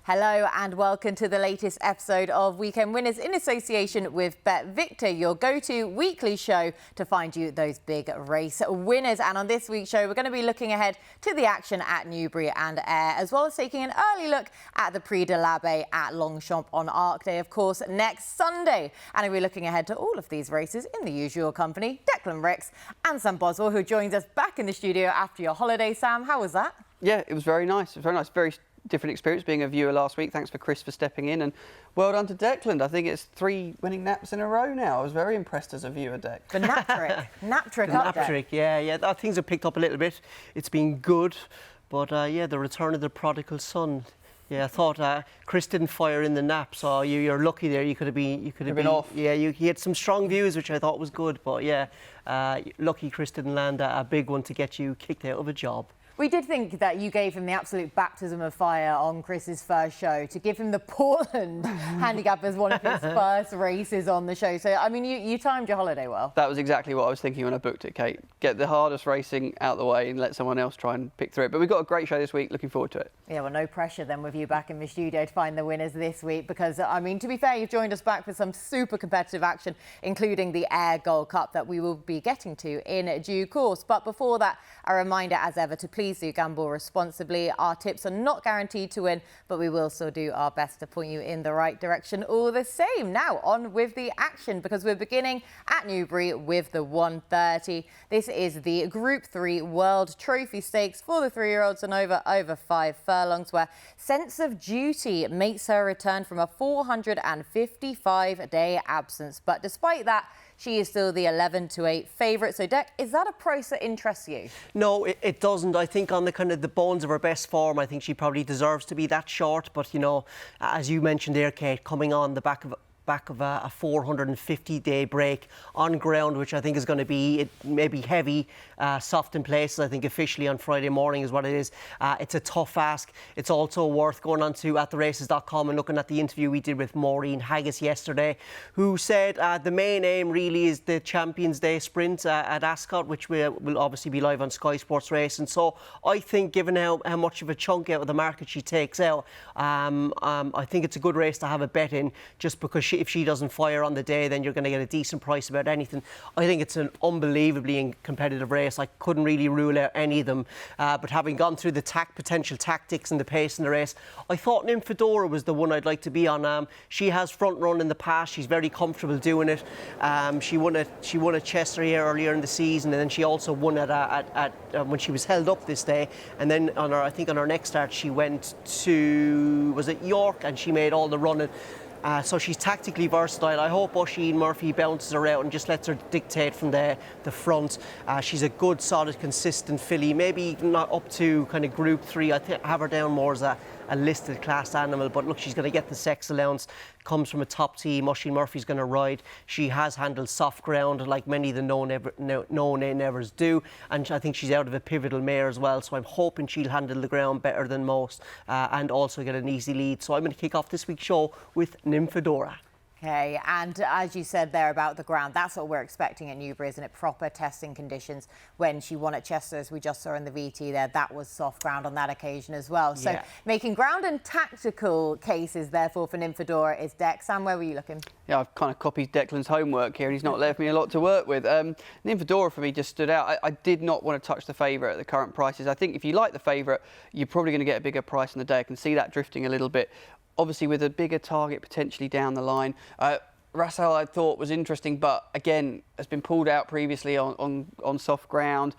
Hello and welcome to the latest episode of Weekend Winners in association with Bet Victor, your go-to weekly show to find you those big race winners. And on this week's show, we're going to be looking ahead to the action at Newbury and Ayr, as well as taking an early look at the Prix de l'Abbaye at Longchamp on Arc Day, of course, next Sunday. And we're looking ahead to all of these races in the usual company, Declan, Rix and Sam Boswell, who joins us back in the studio after your holiday. Sam, how was that? Yeah, it was very nice. It was very nice. Very different experience being a viewer last week. Thanks for Chris for stepping in, and well done to Declan. I think it's 3 winning naps in a row now. I was very impressed as a viewer, Dec. The nap trick. Nap trick. Yeah. Things have picked up a little bit. It's been good, but the return of the prodigal son. Yeah, I thought Chris didn't fire in the nap, so you're lucky there. You could have been off. Yeah, he had some strong views, which I thought was good, but yeah, lucky Chris didn't land a big one to get you kicked out of a job. We did think that you gave him the absolute baptism of fire on Chris's first show to give him the Portland handicap as one of his first races on the show. So, I mean, you timed your holiday well. That was exactly what I was thinking when I booked it, Kate. Get the hardest racing out the way and let someone else try and pick through it. But we've got a great show this week. Looking forward to it. Yeah, well, no pressure then with you back in the studio to find the winners this week because, I mean, to be fair, you've joined us back for some super competitive action, including the Ayr Gold Cup that we will be getting to in due course. But before that, a reminder as ever to please do gamble responsibly. Our tips are not guaranteed to win, but we will still do our best to point you in the right direction all the same. Now on with the action, because we're beginning at Newbury with the 130. This is the Group 3 World Trophy Stakes for the 3-year-olds and over 5 furlongs, where Sense of Duty makes her return from a 455-day absence. But despite that, she is still the 11-8 favourite. So, Dec, is that a price that interests you? No, it doesn't. I think on the kind of the bones of her best form, I think she probably deserves to be that short. But, you know, as you mentioned there, Kate, coming on the back of a 450-day break on ground, which I think is going to be maybe heavy, soft in places. I think officially on Friday morning is what it is. It's a tough ask. It's also worth going on to attheraces.com and looking at the interview we did with Maureen Haggis yesterday, who said the main aim really is the Champions Day sprint at Ascot, which will obviously be live on Sky Sports Racing. So I think, given how much of a chunk out of the market she takes out, I think it's a good race to have a bet in, just because if she doesn't fire on the day, then you're going to get a decent price about anything. I think it's an unbelievably competitive race. I couldn't really rule out any of them. But having gone through the potential tactics and the pace in the race, I thought Nymphadora was the one I'd like to be on. She has front run in the past. She's very comfortable doing it. She won at Chester here earlier in the season, and then she also won at when she was held up this day. And then on her next start, she went to, was it York, and she made all the running. So she's tactically versatile. I hope Oisin Murphy bounces her out and just lets her dictate from the front. She's a good, solid, consistent filly. Maybe not up to kind of Group 3. I have her down more as a listed class animal, but look, she's going to get the sex allowance. Comes from a top team. Oisin Murphy's going to ride. She has handled soft known like many of the known-nevers do, and I think she's out of a pivotal mare as well, so I'm hoping she'll handle the ground better than most and also get an easy lead. So I'm going to kick off this week's show with Nymphadora. Okay, and as you said there about the ground, that's what we're expecting at Newbury, isn't it? Proper testing conditions. When she won at Chester, as we just saw in the VT there, that was soft ground on that occasion as well. So making ground and tactical cases, therefore, for Nymphadora is Dec. Sam, where were you looking? Yeah, I've kind of copied Declan's homework here, and he's not left me a lot to work with. Nymphadora, for me, just stood out. I did not want to touch the favourite at the current prices. I think if you like the favourite, you're probably going to get a bigger price on the day. I can see that drifting a little bit. Obviously, with a bigger target potentially down the line. Russell, I thought, was interesting, but again, has been pulled out previously on soft ground.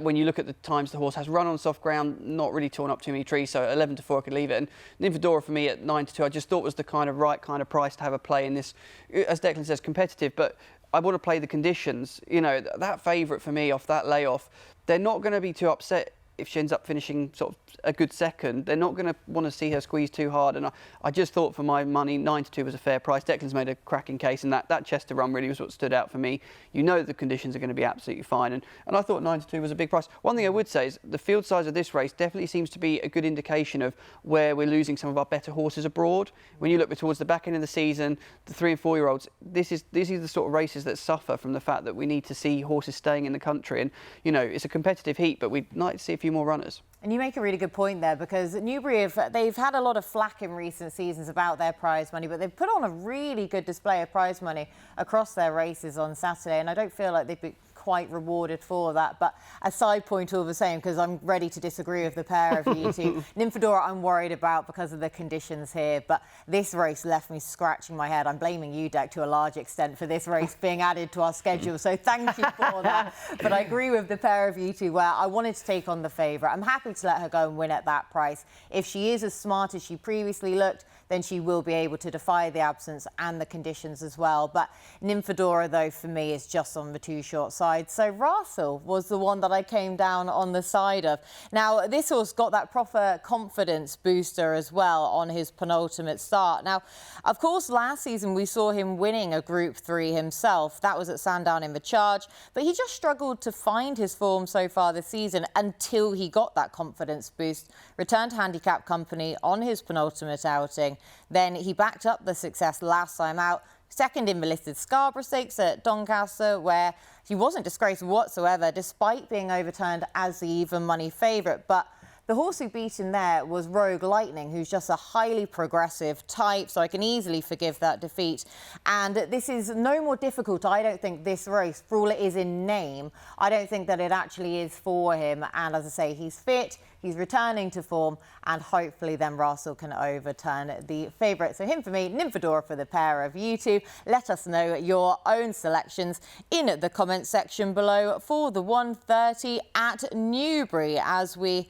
When you look at the times the horse has run on soft ground, not really torn up too many trees, so 11-4 I could leave it. And Nymphadora for me at 9-2, I just thought was the right kind of price to have a play in this, as Declan says, competitive, but I want to play the conditions. You know, that favourite for me off that layoff, they're not going to be too upset if she ends up finishing sort of a good second. They're not going to want to see her squeeze too hard, and I just thought for my money 9-2 was a fair price. Declan's made a cracking case, and that Chester run really was what stood out for me. You know the conditions are going to be absolutely fine, and I thought 9-2 was a big price. One thing I would say is the field size of this race definitely seems to be a good indication of where we're losing some of our better horses abroad. When you look towards the back end of the season, the 3- and 4-year-olds, these are the sort of races that suffer from the fact that we need to see horses staying in the country, and you know it's a competitive heat, but we'd like to see a few few more runners. And you make a really good point there, because Newbury, they've had a lot of flack in recent seasons about their prize money, but they've put on a really good display of prize money across their races on Saturday, and I don't feel like they've been quite rewarded for that. But a side point all the same, because I'm ready to disagree with the pair of you two. Nymphadora I'm worried about because of the conditions here, but this race left me scratching my head. I'm blaming you, Dec, to a large extent for this race being added to our schedule, so thank you for that. But I agree with the pair of you two where I wanted to take on the favourite. I'm happy to let her go and win at that price. If she is as smart as she previously looked, then she will be able to defy the absence and the conditions as well. But Nymphadora, though, for me, is just on the too short side. So Russell was the one that I came down on the side of. Now, this horse got that proper confidence booster as well on his penultimate start. Now, of course, last season we saw him winning a Group 3 himself. That was at Sandown in the Charge. But he just struggled to find his form so far this season until he got that confidence boost. Returned to Handicap Company on his penultimate outing. Then he backed up the success last time out, second in the listed Scarborough Stakes at Doncaster, where he wasn't disgraced whatsoever, despite being overturned as the even money favourite. But the horse who beat him there was Rogue Lightning, who's just a highly progressive type, so I can easily forgive that defeat. And this is no more difficult, I don't think, this race, for all it is in name. I don't think that it actually is for him. And as I say, he's fit, he's returning to form, and hopefully then Russell can overturn the favourite. So him for me, Nymphadora for the pair of you two. Let us know your own selections in the comment section below for the 1:30 at Newbury, as we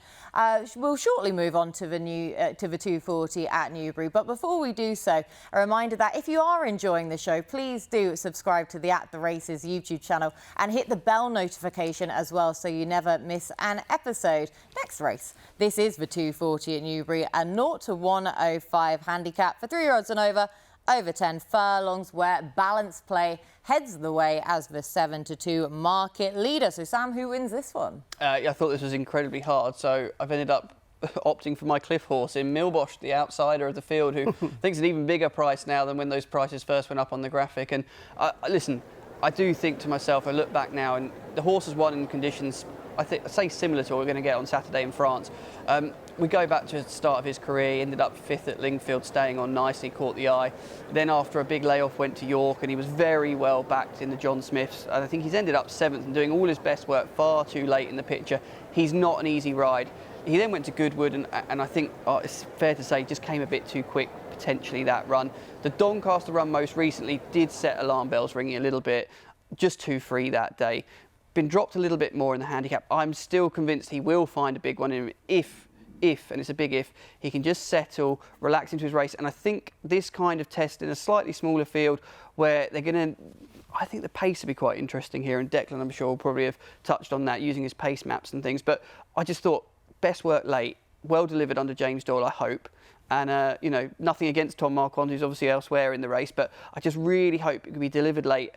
we'll shortly move on to the 2:40 at Newbury. But before we do so, a reminder that if you are enjoying the show, please do subscribe to the At The Races YouTube channel and hit the bell notification as well, so you never miss an episode. Next race, this is the 2:40 at Newbury, a 0 to 105 handicap for 3-year-olds and over 10 furlongs, where Balance Play heads the way as the 7 to 2 market leader. So Sam, who wins this one? I thought this was incredibly hard, so I've ended up opting for my cliff horse in Milbosch, the outsider of the field, who thinks an even bigger price now than when those prices first went up on the graphic. And listen, I do think to myself, I look back now, and the horse has won in conditions, I say similar to what we're going to get on Saturday in France. We go back to the start of his career, he ended up 5th at Lingfield, staying on nicely, caught the eye. Then after a big layoff went to York, and he was very well backed in the John Smiths. And I think he's ended up 7th and doing all his best work far too late in the picture. He's not an easy ride. He then went to Goodwood, and I think it's fair to say just came a bit too quick, potentially, that run. The Doncaster run most recently did set alarm bells ringing a little bit, just too free that day. Been dropped a little bit more in the handicap. I'm still convinced he will find a big one in him if, and it's a big if, he can just settle, relax into his race. And I think this kind of test in a slightly smaller field where they're going to, I think the pace will be quite interesting here. And Declan, I'm sure, will probably have touched on that using his pace maps and things. But I just thought, best work late, well delivered under James Doyle, I hope. And, you know, nothing against Tom Marquand, who's obviously elsewhere in the race. But I just really hope it can be delivered late.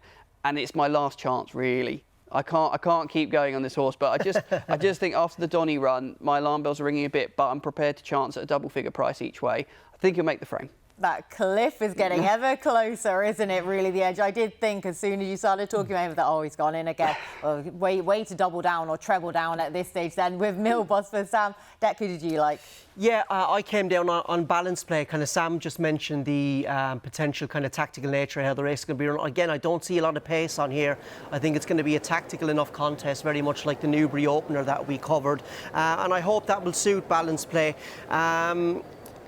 And it's my last chance, really. I can't keep going on this horse, but I just think after the Donny run, my alarm bells are ringing a bit, but I'm prepared to chance at a double figure price each way. I think he'll make the frame. That cliff is getting ever closer, isn't it, really, the edge? I did think as soon as you started talking about that, oh, he's gone in again. Well, way to double down or treble down at this stage then with Mill Boswell. Sam, Dec, who did you like? Yeah, I came down on Balance Play. Kind of Sam just mentioned the potential kind of tactical nature of how the race is going to be run. Again, I don't see a lot of pace on here. I think it's going to be a tactical enough contest, very much like the Newbury opener that we covered. And I hope that will suit Balance Play.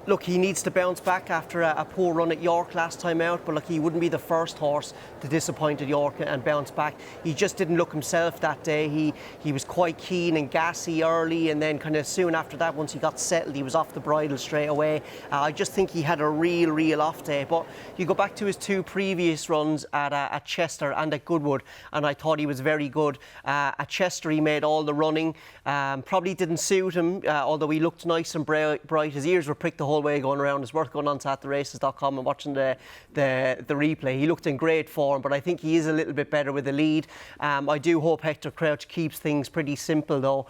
Look, he needs to bounce back after a poor run at York last time out, but look, he wouldn't be the first horse to disappoint at York and bounce back. He just didn't look himself that day. He was quite keen and gassy early, and then kind of soon after that, once he got settled, he was off the bridle straight away. I just think he had a real off day. But you go back to his 2 previous runs at Chester and at Goodwood, and I thought he was very good. At Chester, he made all the running. Probably didn't suit him, although he looked nice and bright. His ears were pricked the whole whole way going around. It's worth going on to attheraces.com and watching the replay. He looked in great form, but I think he is a little bit better with the lead. I do hope Hector Crouch keeps things pretty simple though,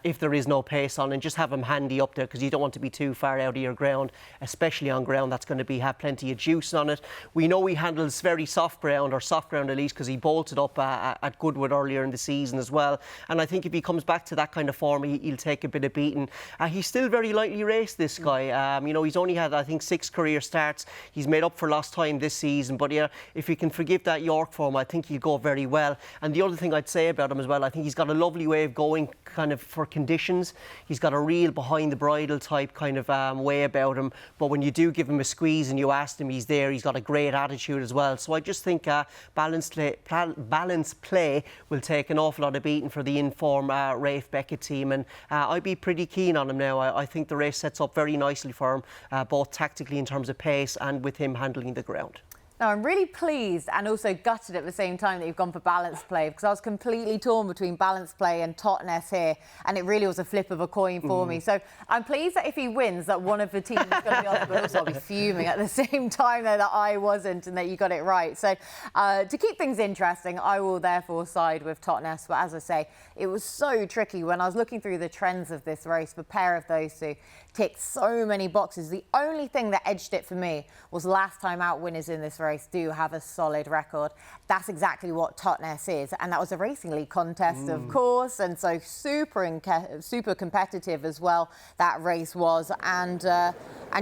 if there is no pace on, and just have him handy up there, because you don't want to be too far out of your ground, especially on ground that's going to have plenty of juice on it. We know he handles very soft ground, or soft ground at least, because he bolted up at Goodwood earlier in the season as well. And I think if he comes back to that kind of form, he'll take a bit of beating. He's still very lightly raced, this guy. You know, he's only had, I think, 6 career starts. He's made up for lost time this season, but yeah, if he can forgive that York form, I think he'll go very well. And the other thing I'd say about him as well, I think he's got a lovely way of going kind of for conditions. He's got a real behind the bridle type kind of way about him, but when you do give him a squeeze and you ask him, he's there. He's got a great attitude as well. So I just think balanced play will take an awful lot of beating for the in-form Rafe Beckett team, and I'd be pretty keen on him now. I think the race sets up very nicely for him, both tactically in terms of pace and with him handling the ground. Now, I'm really pleased and also gutted at the same time that you've gone for balance play, because I was completely torn between balance play and Totnes here, and it really was a flip of a coin for me. So I'm pleased that if he wins, that one of the teams is going to be on, but also I'll be fuming at the same time though that I wasn't and that you got it right. So to keep things interesting, I will therefore side with Totnes. But as I say, it was so tricky when I was looking through the trends of this race. The pair of those two ticked so many boxes. The only thing that edged it for me was last time out winners in this race do have a solid record. That's exactly what Totnes is, and that was a Racing League contest, of course, and so super competitive as well that race was, and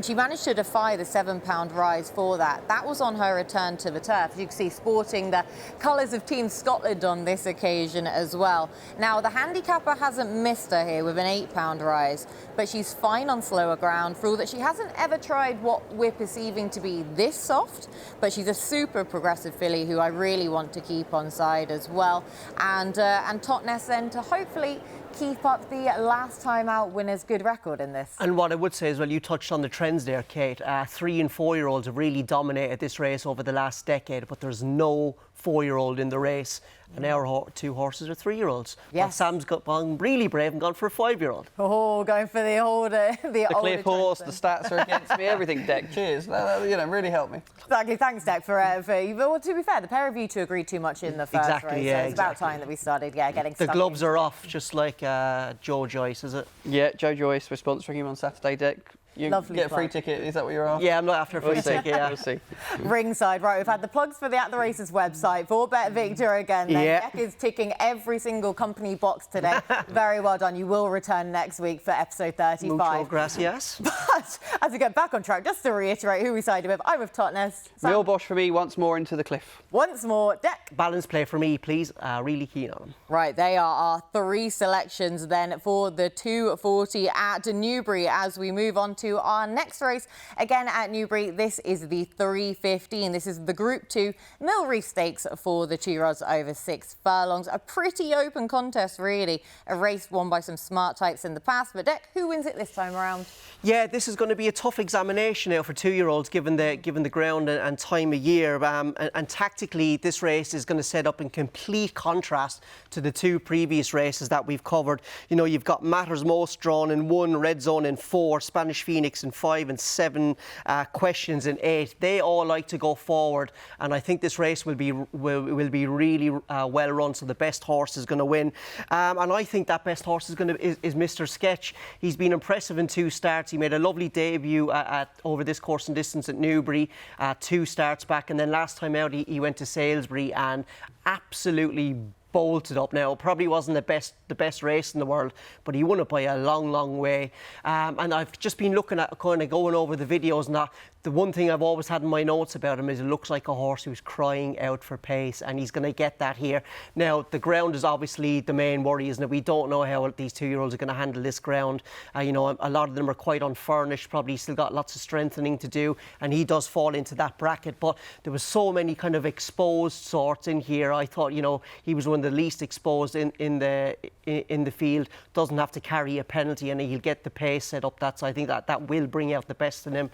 she managed to defy the £7 rise for that. That was on her return to the turf. You can see sporting the colours of Team Scotland on this occasion as well. Now, the handicapper hasn't missed her here with an £8 rise, but she's fine on slower ground for all that she hasn't ever tried what we're perceiving to be this soft, but she's a super progressive filly who I really want to keep on side as well. And Totnes then to hopefully keep up the last time out winners' good record in this. And what I would say as well, you touched on the trends there, Kate. 3 and 4-year-olds have really dominated this race over the last decade, but there's no 4-year-old in the race. And our 2 horses are 3-year-olds. Yes. But Sam's gone really brave and gone for a 5-year-old. Oh, going for the older, the cliff horse, the stats are against me, everything, Dec. Cheers. You know, really helped me. Exactly. Thanks, Dec, for well, to be fair, the pair of you two agreed too much in the first race. Yeah, so it's about time that we started, getting the stuck gloves in. are off, just like Joe Joyce, is it? Yeah, Joe Joyce. We're sponsoring him on Saturday, Dec. You Lovely get a free plug. ticket, is that what you're after? Yeah, I'm not after a free ticket. Yeah. We'll see. Ringside, right, we've had the plugs for the At The Races website for Bet Victor again. Dec is ticking every single company box today. Very well done. You will return next week for episode 35. Mucho gracias. But as we get back on track, just to reiterate who we sided with, I'm with Totnes. Mill Bosch for me, once more into the cliff. Once more, Dec. Balance play for me, please. Really keen on them. Right, they are our 3 selections then for the 240 at Newbury as we move on to our next race. Again at Newbury, this is the 3:15. This is the Group 2 Mill Reef Stakes for the 2 rods over 6 furlongs. A pretty open contest, really. A race won by some smart types in the past. But Dec, who wins it this time around? Yeah, this is going to be a tough examination now for 2-year-olds, given the ground and time of year. And tactically, this race is going to set up in complete contrast to the 2 previous races that we've covered. You know, you've got Matters Most drawn in 1, Red Zone in 4, Spanish Phoenix in 5, and 7, Questions in 8. They all like to go forward, and I think this race will be really well run. So the best horse is going to win, and I think that best horse is Mr. Sketch. He's been impressive in 2 starts. He made a lovely debut over this course and distance at Newbury 2 starts back, and then last time out he went to Salisbury and absolutely bolted up. Now, it probably wasn't the best race in the world, but he won it by a long way. And I've just been looking at kind of going over the videos, and the one thing I've always had in my notes about him is it looks like a horse who's crying out for pace, and he's going to get that here. Now, the ground is obviously the main worry, isn't it? We don't know how these 2-year-olds are going to handle this ground. You know, a lot of them are quite unfurnished, probably still got lots of strengthening to do, and he does fall into that bracket. But there was so many kind of exposed sorts in here. I thought, you know, he was one of the least exposed in the field. Doesn't have to carry a penalty, and he'll get the pace set up. So I think that will bring out the best in him.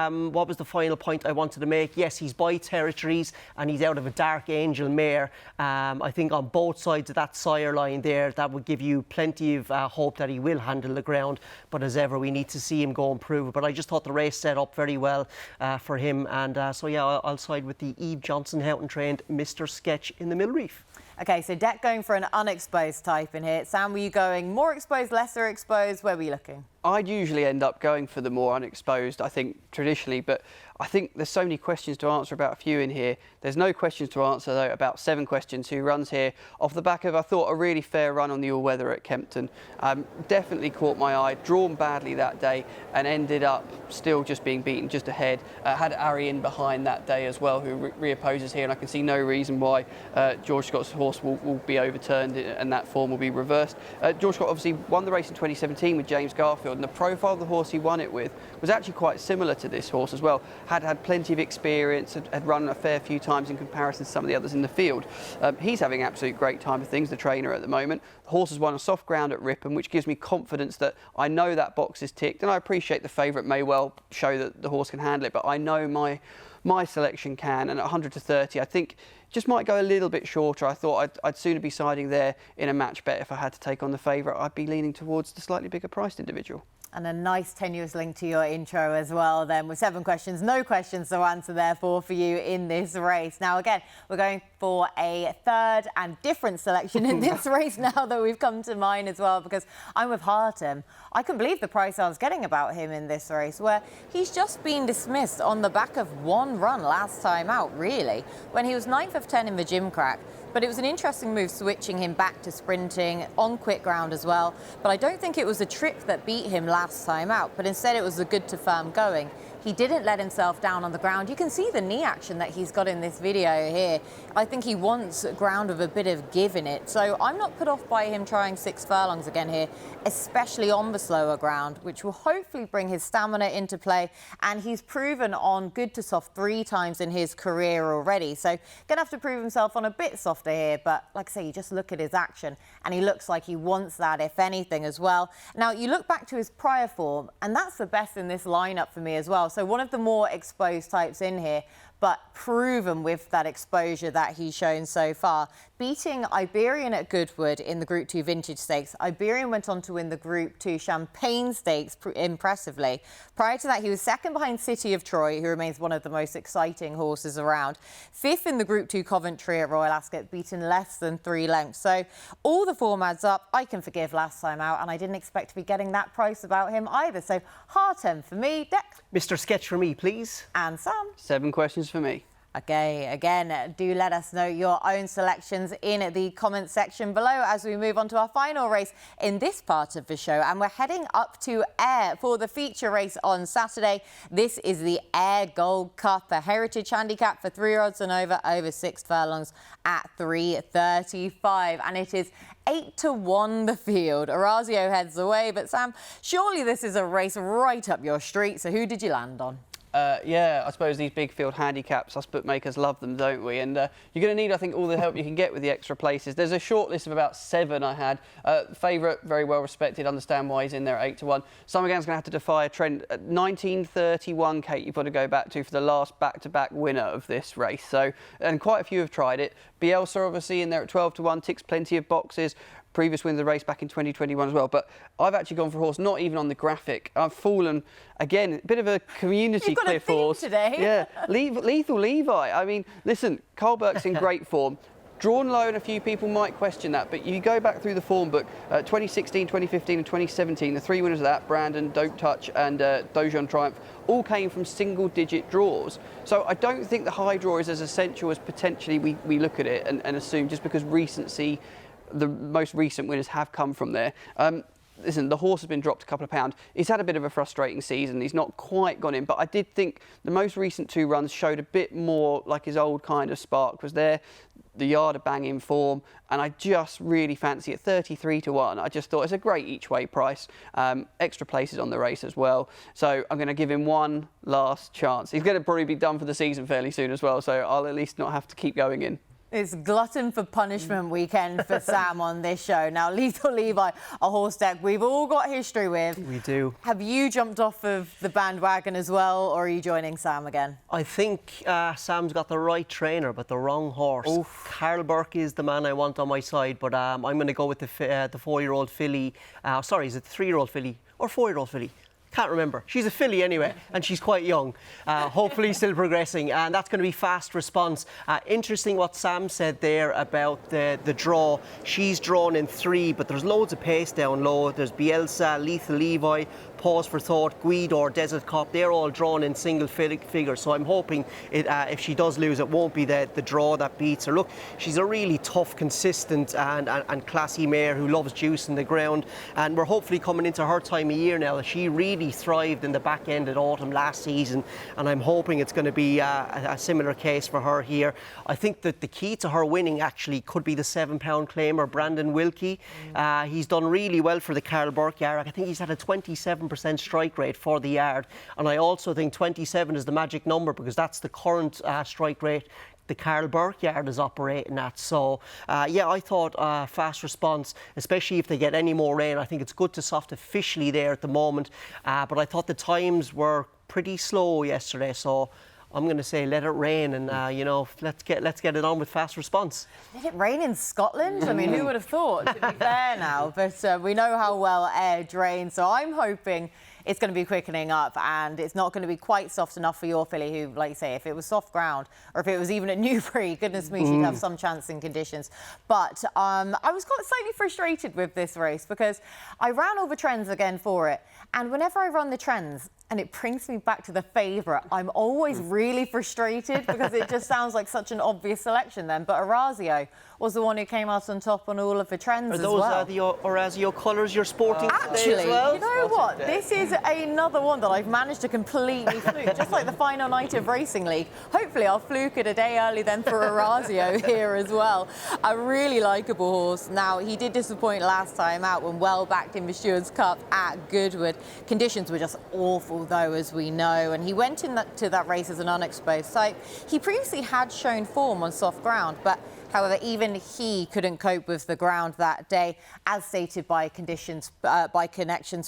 what was the final point I wanted to make? Yes, he's by territories and he's out of a Dark Angel mare. I think on both sides of that sire line there, that would give you plenty of hope that he will handle the ground. But as ever, we need to see him go and prove it. But I just thought the race set up very well for him. And so, yeah, I'll side with the Eve Johnson Houghton trained Mr. Sketch in the Mill Reef. OK, so Deck going for an unexposed type in here. Sam, were you going more exposed, lesser exposed? Where were you looking? I'd usually end up going for the more unexposed, I think, traditionally, but I think there's so many questions to answer about a few in here. There's no questions to answer, though, about 7 questions who runs here off the back of, I thought, a really fair run on the all-weather at Kempton. Definitely caught my eye, drawn badly that day, and ended up still just being beaten just ahead. Had Ari in behind that day as well, who reopposes here, and I can see no reason why George Scott's horse will be overturned and that form will be reversed. George Scott obviously won the race in 2017 with James Garfield, and the profile of the horse he won it with was actually quite similar to this horse as well. Had plenty of experience, had run a fair few times in comparison to some of the others in the field. He's having absolute great time of things, the trainer at the moment. The horse has won a soft ground at Ripon, which gives me confidence that I know that box is ticked, and I appreciate the favourite may well show that the horse can handle it, but I know my selection can, and at 100 to 30, I think just might go a little bit shorter. I thought I'd sooner be siding there in a match bet. If I had to take on the favourite, I'd be leaning towards the slightly bigger priced individual. And a nice tenuous link to your intro as well then, with 7 questions, no questions to answer therefore for you in this race. Now again, we're going for a third and different selection in this race now that we've come to mine as well, because I'm with Hartem. I couldn't believe the price I was getting about him in this race, where he's just been dismissed on the back of one run last time out, really, when he was 9th of 10 in the Gimcrack. But it was an interesting move switching him back to sprinting on quick ground as well. But I don't think it was a trip that beat him last time out, but instead it was a good to firm going. He didn't let himself down on the ground. You can see the knee action that he's got in this video here. I think he wants ground with a bit of give in it. So I'm not put off by him trying 6 furlongs again here, especially on the slower ground, which will hopefully bring his stamina into play. And he's proven on good to soft 3 times in his career already. So gonna have to prove himself on a bit softer here. But like I say, you just look at his action and he looks like he wants that, if anything, as well. Now, you look back to his prior form, and that's the best in this lineup for me as well. So one of the more exposed types in here, but proven with that exposure that he's shown so far. Beating Iberian at Goodwood in the Group 2 Vintage Stakes. Iberian went on to win the Group 2 Champagne Stakes impressively. Prior to that, he was second behind City of Troy, who remains one of the most exciting horses around. 5th in the Group 2 Coventry at Royal Ascot, beaten less than 3 lengths. So all the form adds up. I can forgive last time out, and I didn't expect to be getting that price about him either. So Hartem for me, Deck. Mr. Sketch for me, please. And Sam. 7 questions for me. Okay, again, do let us know your own selections in the comment section below as we move on to our final race in this part of the show. And we're heading up to Ayr for the feature race on Saturday. This is the Ayr Gold Cup, a heritage handicap for 3-year-olds and over 6 furlongs at 3.35. And it is 8-1 the field. Orazio heads away, but Sam, surely this is a race right up your street. So who did you land on? Yeah, I suppose these big field handicaps, us bookmakers love them, don't we? And you're going to need, I think, all the help you can get with the extra places. There's a short list of about 7 I had. Favourite, very well respected, understand why he's in there at 8-1. Summergan's going to have to defy a trend. 1931, Kate, you've got to go back to for the last back-to-back winner of this race. So, and quite a few have tried it. Bielsa, obviously, in there at 12-1, ticks plenty of boxes. Previous win of the race back in 2021 as well. But I've actually gone for a horse not even on the graphic. I've fallen, again, a bit of a community cliff horse. Today. Yeah, Lethal Levi. I mean, listen, Carl Burke's in great form. Drawn low, and a few people might question that, but you go back through the form book, 2016, 2015 and 2017, the 3 winners of that, Brandon, Don't Touch and Dojon Triumph, all came from single-digit draws. So I don't think the high draw is as essential as potentially we look at it and assume, just because recency, the most recent winners have come from there. Listen, the horse has been dropped a couple of pounds. He's had a bit of a frustrating season. He's not quite gone in, but I did think the most recent 2 runs showed a bit more like his old kind of spark was there. The yard of banging form, and I just really fancy it 33-1. I just thought it's a great each way price. Extra places on the race as well. So I'm going to give him one last chance. He's going to probably be done for the season fairly soon as well, so I'll at least not have to keep going in. It's glutton for punishment weekend for Sam on this show. Now, Lethal Levi, a horse deck we've all got history with. We do. Have you jumped off of the bandwagon as well, or are you joining Sam again? I think Sam's got the right trainer, but the wrong horse. Oof. Carl Burke is the man I want on my side, but I'm going to go with the 4-year-old filly. Sorry, is it the 3-year-old filly or 4-year-old filly? Can't remember. She's a filly anyway, and she's quite young. Hopefully still progressing, and that's going to be Fast Response. Interesting what Sam said there about the draw. She's drawn in 3, but there's loads of pace down low. There's Bielsa, Lethal Levi, Pause for Thought, Guido, Desert Cop. They're all drawn in single figures, so I'm hoping if she does lose, it won't be the draw that beats her. Look, she's a really tough, consistent and classy mare who loves juice in the ground, and we're hopefully coming into her time of year now. She really thrived in the back end of autumn last season, and I'm hoping it's going to be a similar case for her here. I think that the key to her winning actually could be the £7 claimer, Brandon Wilkie. He's done really well for the Carl Burke yard. I think he's had a 27% strike rate for the yard, and I also think 27 is the magic number because that's the current strike rate the Carl Burke yard is operating at. So yeah, I thought Fast Response, especially if they get any more rain, I think it's good to soft officially there at the moment, but I thought the times were pretty slow yesterday, so I'm going to say let it rain, and you know, let's get it on with Fast Response. Did it rain in Scotland? I mean, who would have thought, to be fair now? But we know how well Ayr drains, so I'm hoping it's going to be quickening up and it's not going to be quite soft enough for your filly who, like you say, if it was soft ground or if it was even at Newbury, goodness me, she'd have some chance in conditions. But I was quite slightly frustrated with this race because I ran all the trends again for it, and whenever I run the trends and it brings me back to the favourite, I'm always really frustrated because it just sounds like such an obvious selection then. But Orazio was the one who came out on top on all of the trends as well. Are those the Orazio colours you're sporting today as well? You know what? This is another one that I've managed to completely fluke, just like the final night of Racing League. Hopefully I'll fluke it a day early then for Orazio here as well. A really likeable horse. Now, he did disappoint last time out when well backed in the Stewards Cup at Goodwood. Conditions were just awful though, as we know, and he went into that race as an unexposed type. He previously had shown form on soft ground, but however, even he couldn't cope with the ground that day, as stated by Connections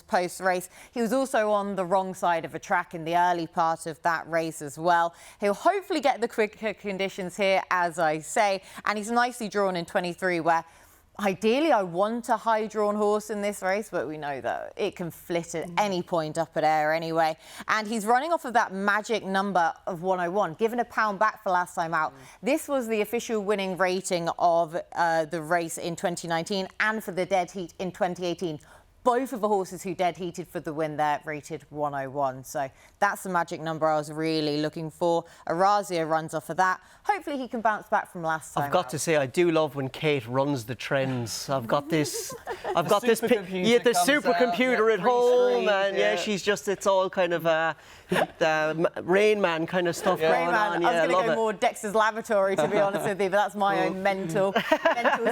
post-race. He was also on the wrong side of a track in the early part of that race as well. He'll hopefully get the quicker conditions here, as I say, and he's nicely drawn in 23, where ideally, I want a high-drawn horse in this race, but we know that it can flit at any point up at Ayr anyway. And he's running off of that magic number of 101, given a pound back for last time out. This was the official winning rating of the race in 2019 and for the dead heat in 2018. Both of the horses who dead heated for the win there rated 101. So that's the magic number I was really looking for. Orazio runs off of that. Hopefully he can bounce back from last time. I've got to say, I do love when Kate runs the trends. I've got this supercomputer at home, and yeah, she's just, it's all kind of Rain Man kind of stuff going on. Yeah, I was going to go more Dexter's Laboratory, to be honest with you, but that's my own mental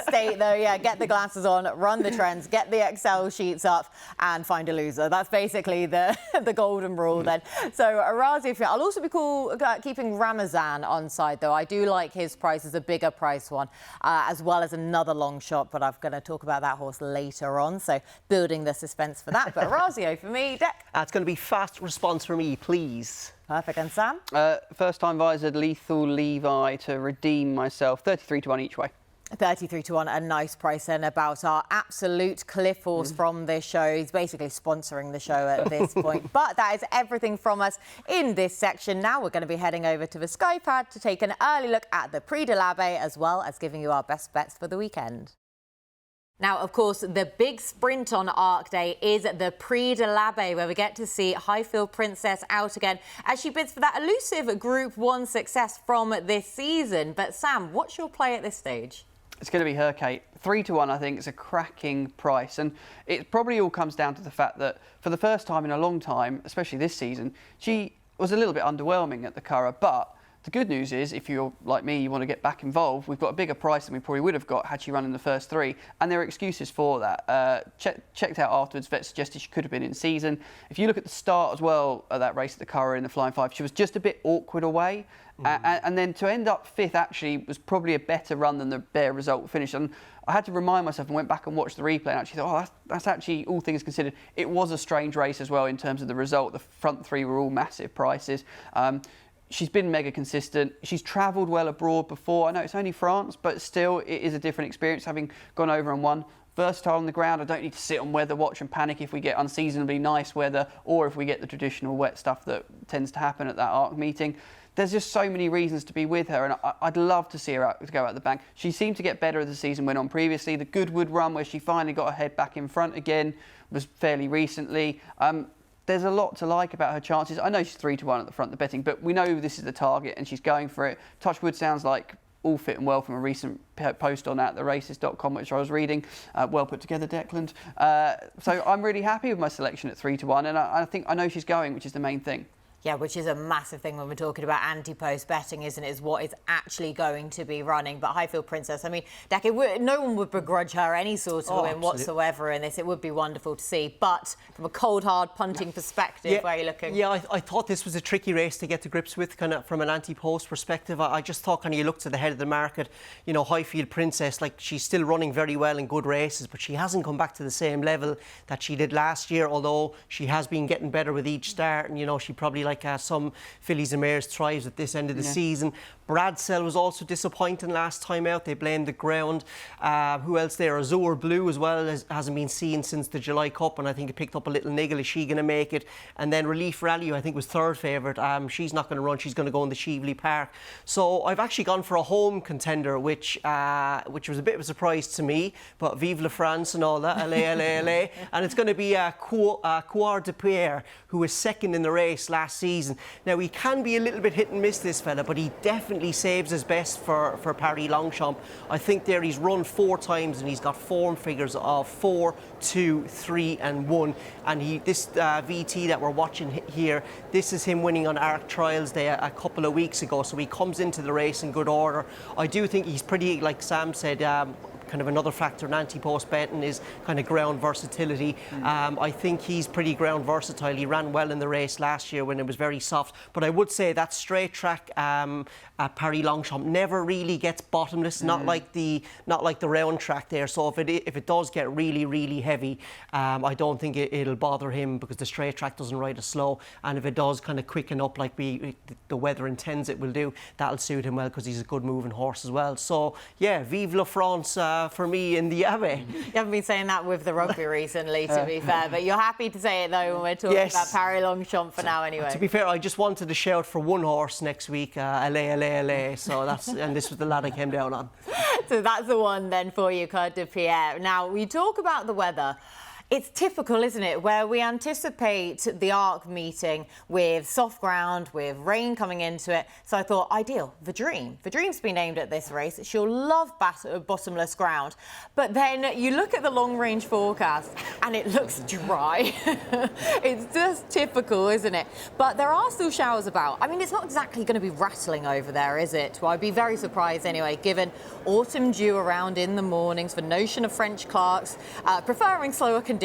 state though. Yeah, get the glasses on, run the trends, get the Excel sheets up and find a loser. That's basically the golden rule then. So Orazio, I'll also be cool keeping Ramazan on side though. I do like his price as a bigger price one, as well as another long shot, but I'm going to talk about that horse later on, so building the suspense for that. But Orazio for me, Deck. It's going to be Fast Response for me, please. Perfect. And Sam? First time visored Lethal Levi to redeem myself, 33 to 1 each way. 33 to 1, a nice price then about our absolute cliff horse from this show. He's basically sponsoring the show at this point. But that is everything from us in this section. Now we're going to be heading over to the Skypad to take an early look at the Prix de l'Abbaye, as well as giving you our best bets for the weekend. Now, of course, the big sprint on Arc Day is the Prix de l'Abbaye, where we get to see Highfield Princess out again as she bids for that elusive Group 1 success from this season. But Sam, what's your play at this stage? It's going to be her, Kate. 3 to 1, I think, is a cracking price. And it probably all comes down to the fact that for the first time in a long time, especially this season, she was a little bit underwhelming at the Curragh, but The good news is, if you're like me, you want to get back involved, we've got a bigger price than we probably would have got had she run in the first 3, and there are excuses for that. Checked out afterwards, vet suggested she could have been in season. If you look at the start as well of that race at the Curragh in the Flying 5, she was just a bit awkward away. And then to end up 5th actually was probably a better run than the bare result finish. And I had to remind myself and went back and watched the replay and actually thought, oh, that's actually, all things considered, it was a strange race as well in terms of the result. The front 3 were all massive prices. She's been mega consistent. She's travelled well abroad before. I know it's only France, but still it is a different experience having gone over and won. Versatile on the ground. I don't need to sit on weather watch and panic if we get unseasonably nice weather or if we get the traditional wet stuff that tends to happen at that ARC meeting. There's just so many reasons to be with her, and I'd love to see her go out the bank. She seemed to get better as the season went on previously. The Goodwood run, where she finally got her head back in front again, was fairly recently. There's a lot to like about her chances. I know she's 3-1 at the front, the betting, but we know this is the target and she's going for it. Touchwood sounds like all fit and well from a recent post on attheraces.com, which I was reading. Well put together, Declan. So I'm really happy with my selection at 3-1, and I know she's going, which is the main thing. Yeah, which is a massive thing when we're talking about anti-post betting, isn't it? Is what is actually going to be running. But Highfield Princess, I mean, Declan, no one would begrudge her any sort of win whatsoever in this. It would be wonderful to see. But from a cold, hard punting perspective, where are you looking? Yeah, I thought this was a tricky race to get to grips with, kind of from an anti-post perspective. I just thought kind of you look to the head of the market, you know, Highfield Princess, like she's still running very well in good races, but she hasn't come back to the same level that she did last year, although she has been getting better with each start. And, you know, she probably, like some fillies and mares, thrives at this end of the season. Bradsell was also disappointing last time out. They blamed the ground. Who else there? Azure Blue as well hasn't been seen since the July Cup, and I think it picked up a little niggle. Is she going to make it? And then Relief Rally, I think, was 3rd favourite. She's not going to run. She's going to go in the Shively Park. So I've actually gone for a home contender, which was a bit of a surprise to me. But Vive la France and all that, LA. And it's going to be Coir de Pierre, who was 2nd in the race last season. Now, he can be a little bit hit and miss, this fella, but he definitely saves his best for Paris Longchamp. I think there he's run 4 times and he's got form figures of 4, 2, 3 and 1. And this VT that we're watching here, this is him winning on Arc Trials Day a couple of weeks ago. So he comes into the race in good order. I do think he's pretty, like Sam said, kind of another factor in anti-post betting is kind of ground versatility. I think he's pretty ground versatile. He ran well in the race last year when it was very soft. But I would say that straight track at Paris Longchamp never really gets bottomless, not like the round track there. So if it does get really, really heavy, I don't think it'll bother him because the straight track doesn't ride as slow. And if it does kind of quicken up like the weather intends it will do, that'll suit him well because he's a good moving horse as well. So yeah, Vive la France for me in the Abbaye. You haven't been saying that with the rugby recently, to be fair, but you're happy to say it though when we're talking about Paris Longchamp for now anyway. To be fair, I just wanted to shout for one horse next week, LA. So and this was the lad I came down on. So that's the one then for you, Coeur de Pierre. Now, we talk about the weather. It's typical, isn't it, where we anticipate the ARC meeting with soft ground, with rain coming into it. So I thought, ideal, Verdream. Verdream's been aimed at this race. She'll love bottomless ground. But then you look at the long-range forecast and it looks dry. It's just typical, isn't it? But there are still showers about. I mean, it's not exactly going to be rattling over there, is it? Well, I'd be very surprised anyway, given autumn dew around in the mornings for notion of French Clarks, preferring slower conditions.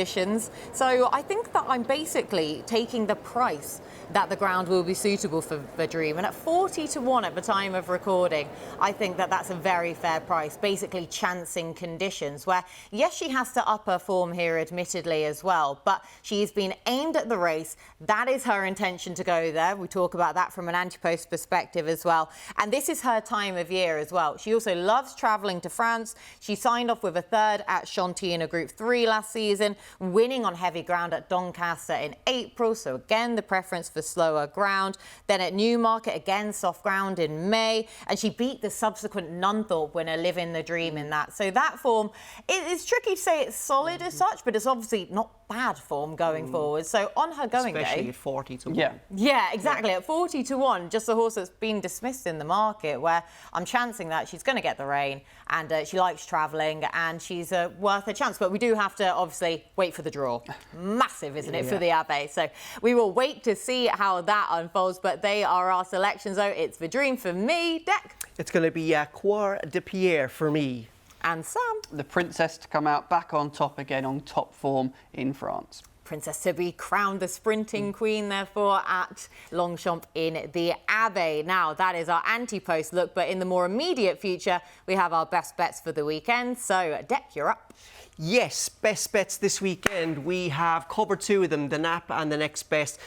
So I think that I'm basically taking the price that the ground will be suitable for Verdream. And at 40-1 at the time of recording, I think that that's a very fair price, basically chancing conditions, where, yes, she has to up her form here, admittedly, as well, but she's been aimed at the race. That is her intention to go there. We talk about that from an anti-post perspective as well. And this is her time of year as well. She also loves travelling to France. She signed off with a 3rd at Chantilly in a Group 3 last season, winning on heavy ground at Doncaster in April. So again, the preference for slower ground. Then at Newmarket, again, soft ground in May. And she beat the subsequent Nunthorpe winner, Living the Dream, in that. So that form, it's tricky to say it's solid as such, but it's obviously not bad form going forward. So on her going Especially day, at 40 to 1. yeah, exactly. At 40 to 1, just a horse that's been dismissed in the market, where I'm chancing that she's going to get the rain, and she likes travelling, and she's worth a chance. But we do have to obviously wait for the draw. Massive, isn't it, for the Abbaye? So we will wait to see how that unfolds. But they are our selections, though. It's the dream for me, Dec. It's going to be Croix de Pierre for me. And Sam. The Princess to come out back on top again, on top form in France. Princess to be crowned the sprinting queen, therefore, at Longchamp in the Abbaye. Now, that is our anti-post look, but in the more immediate future, we have our best bets for the weekend. So, Dec, you're up. Yes, best bets this weekend. We have covered 2 of them, the Nap and the Next Best.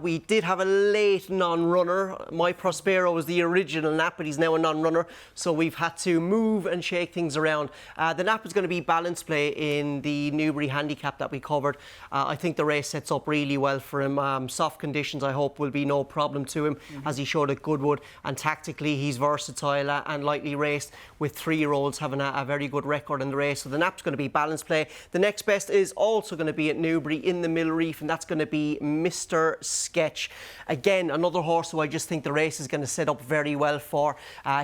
We did have a late non-runner. My Prospero was the original Nap, but he's now a non-runner, so we've had to move and shake things around. The Nap is going to be balance play in the Newbury handicap that we covered. I think the race sets up really well for him. Soft conditions, I hope, will be no problem to him, as he showed at Goodwood. And tactically, he's versatile and lightly raced, with 3-year-olds having a very good record in the race. So the Nap's going to be balance play. The Next Best is also going to be at Newbury in the Mill Reef, and that's going to be Mr. Sketch. Again, another horse who I just think the race is going to set up very well for.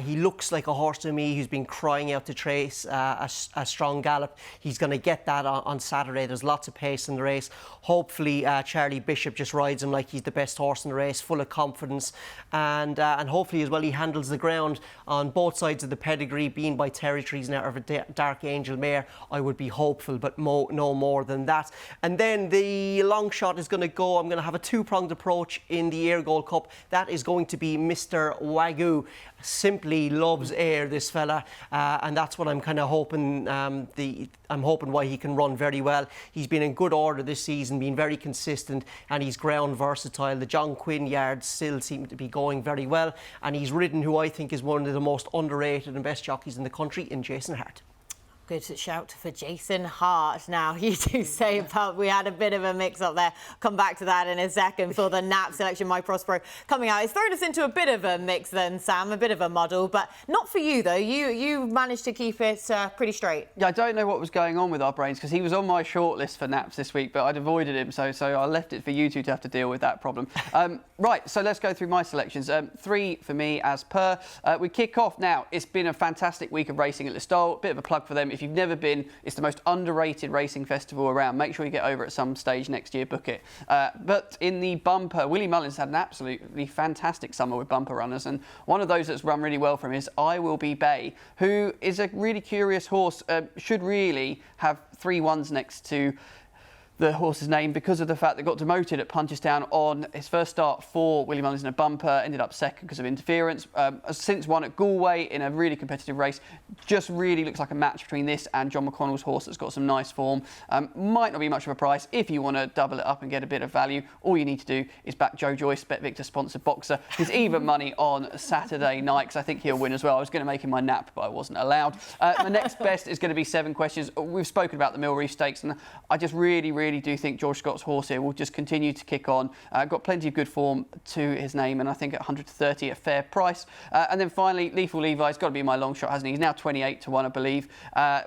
He looks like a horse to me who's been crying out to trace a strong gallop. He's going to get that on Saturday. There's lots of pace in the race. Hopefully, Charlie Bishop just rides him like he's the best horse in the race, full of confidence, and hopefully as well he handles the ground on both sides of the pedigree, being by territories now of a Dark Angel mare. I would be hopeful, but no more than that. And then the long shot is going to go. I'm going to have a 2-pronged approach in the Ayr Gold Cup. That is going to be Mr. Wagyu. Simply loves Ayr, this fella, and that's what I'm kind of hoping. I'm hoping why he can run very well. He's been in good order this season, been very consistent, and he's ground versatile. The John Quinn yards still seem to be going very well, and he's ridden who I think is one of the most underrated and best jockeys in the country, in Jason Hart. Good shout for Jason Hart. Now, you do say about we had a bit of a mix-up there. Come back to that in a second for the Nap selection, My Prospero, coming out. It's thrown us into a bit of a mix then, Sam, a bit of a muddle, but not for you, though. You managed to keep it pretty straight. Yeah, I don't know what was going on with our brains, because he was on my shortlist for Naps this week, but I'd avoided him, so I left it for you two to have to deal with that problem. Right, so let's go through my selections. 3 for me, as per. We kick off now. It's been a fantastic week of racing at Listowel. Bit of a plug for them. If you've never been, it's the most underrated racing festival around. Make sure you get over at some stage next year, book it. But in the bumper, Willie Mullins had an absolutely fantastic summer with bumper runners, and one of those that's run really well for him is I Will Be Bay, who is a really curious horse, should really have 3 1s next to the horse's name because of the fact that got demoted at Punchestown on his first start for Willie Mullins in a bumper, ended up second because of interference. Has since won at Galway in a really competitive race. Just really looks like a match between this and John McConnell's horse that's got some nice form. Might not be much of a price. If you want to double it up and get a bit of value, all you need to do is back Joe Joyce, Bet Victor sponsored boxer. He's even money on Saturday night because I think he'll win as well. I was going to make him my Nap, but I wasn't allowed. My next best is going to be 7 questions. We've spoken about the Mill Reef Stakes, and I just really do think George Scott's horse here will just continue to kick on. Got plenty of good form to his name, and I think at 130 a fair price. And then finally, Lethal Levi's got to be my long shot, hasn't he? He's now 28 to 1, I believe.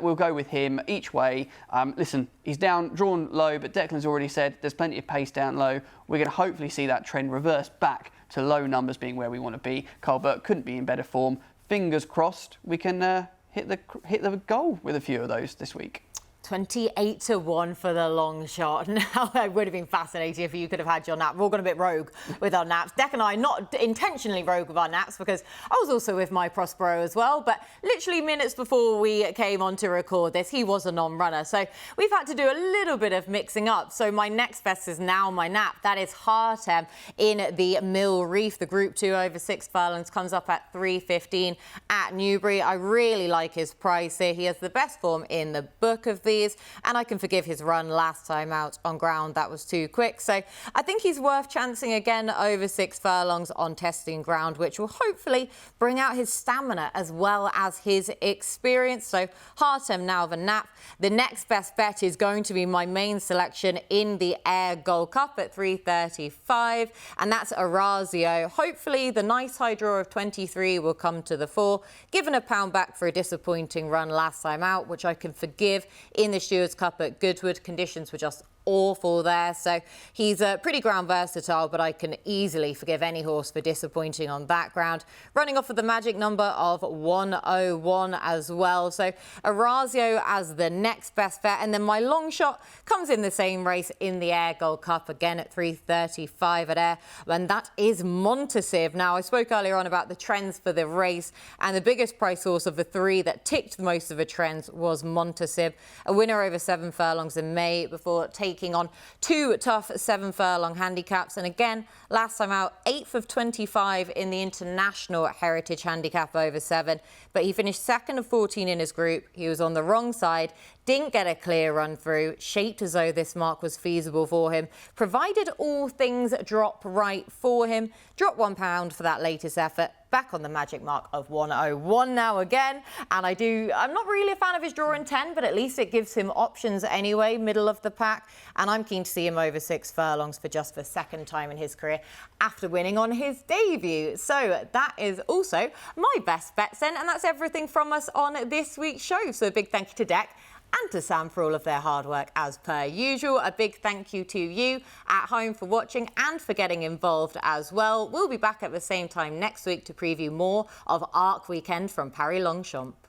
We'll go with him each way. Listen, he's drawn low, but Declan's already said there's plenty of pace down low. We're going to hopefully see that trend reverse back to low numbers being where we want to be. Carl Burke couldn't be in better form. Fingers crossed we can hit the goal with a few of those this week. 28 to 1 for the long shot. Now, it would have been fascinating if you could have had your nap. We've all gone a bit rogue with our naps. Dec and I, not intentionally rogue with our naps, because I was also with My Prospero as well, but literally minutes before we came on to record this, he was a non-runner. So we've had to do a little bit of mixing up. So my next best is now my nap. That is Hartem in the Mill Reef. The Group 2 over 6 furlongs comes up at 3.15 at Newbury. I really like his price here. He has the best form in the book of these, and I can forgive his run last time out on ground. That was too quick. So I think he's worth chancing again over 6 furlongs on testing ground, which will hopefully bring out his stamina as well as his experience. So Hartem now the nap. The next best bet is going to be my main selection in the Ayr Gold Cup at 3.35, and that's Orazio. Hopefully the nice high draw of 23 will come to the fore, given a £1 back for a disappointing run last time out, which I can forgive in in the Stewards Cup at Goodwood. Conditions were just awful there, so he's pretty ground versatile, but I can easily forgive any horse for disappointing on that ground. Running off with the magic number of 101 as well, so Orazio as the next best bet, and then my long shot comes in the same race in the Ayr Gold Cup, again at 3:35 at Ayr, and that is Montasive. Now, I spoke earlier on about the trends for the race, and the biggest price horse of the three that ticked most of the trends was Montasive, a winner over 7 furlongs in May before taking on 2 tough 7 furlong handicaps. And again, last time out, 8th of 25 in the International Heritage Handicap over 7. But he finished 2nd of 14 in his group. He was on the wrong side, didn't get a clear run through, shaped as though this mark was feasible for him, provided all things drop right for him. Dropped £1 for that latest effort, back on the magic mark of 101 now again. And I'm not really a fan of his draw in 10, but at least it gives him options anyway, middle of the pack. And I'm keen to see him over 6 furlongs for just the 2nd time in his career after winning on his debut. So that is also my best bets then. And that's everything from us on this week's show. So a big thank you to Dec and to Sam for all of their hard work as per usual. A big thank you to you at home for watching and for getting involved as well. We'll be back at the same time next week to preview more of Arc Weekend from Paris Longchamp.